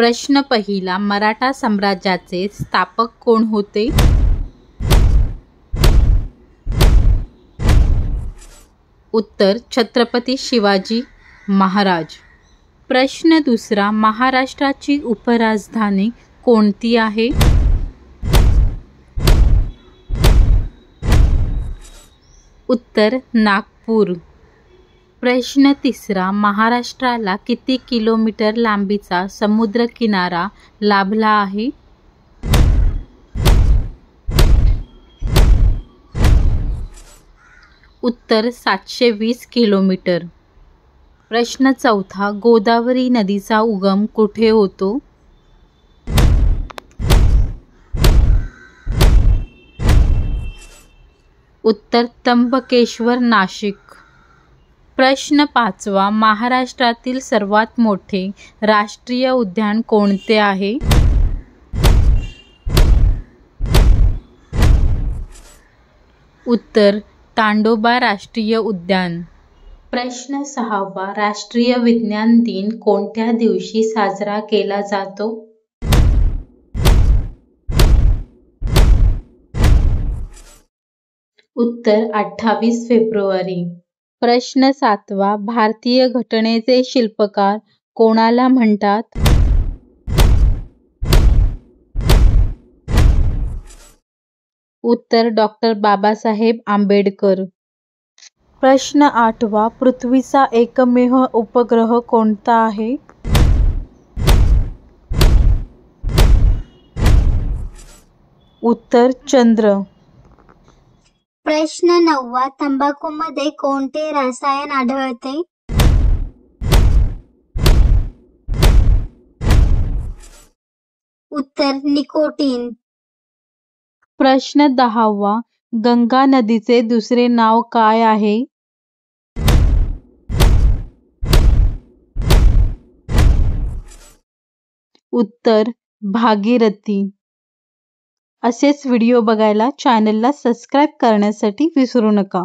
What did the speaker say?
प्रश्न पहिला, मराठा साम्राज्याचे स्थापक कोण होते? उत्तर छत्रपती शिवाजी महाराज। प्रश्न दुसरा, महाराष्ट्राची उपराजधानी कोणती आहे? उत्तर नागपूर। प्रश्न तिसरा, महाराष्ट्राला किती किलोमीटर लांबीचा समुद्र किनारा लाभला आहे? उत्तर 720 किलोमीटर। प्रश्न चौथा, गोदावरी नदीचा उगम कुठे होतो? उत्तर त्र्यंबकेश्वर, नाशिक। प्रश्न पाचवा, महाराष्ट्रातील सर्वात मोठे राष्ट्रीय उद्यान कोणते आहे? उत्तर ताडोबा राष्ट्रीय उद्यान। प्रश्न सहावा, राष्ट्रीय विज्ञान दिन कोणत्या दिवशी साजरा केला जातो? उत्तर 28 फेब्रुवारी। प्रश्न सातवा, भारतीय घटनेचे शिल्पकार कोणाला म्हणतात? उत्तर डॉक्टर बाबासाहेब आंबेडकर। प्रश्न आठवा, पृथ्वीचा एकमेव उपग्रह कोणता आहे? उत्तर चंद्र। प्रश्न नववा, तंबाखूमध्ये कोणते रसायन आढळते? उत्तर निकोटीन। प्रश्न दहावा, गंगा नदीचे दुसरे नाव काय आहे? उत्तर भागीरथी। असेच व्हिडिओ बघायला चॅनलला सबस्क्राईब करण्यासाठी विसरू नका।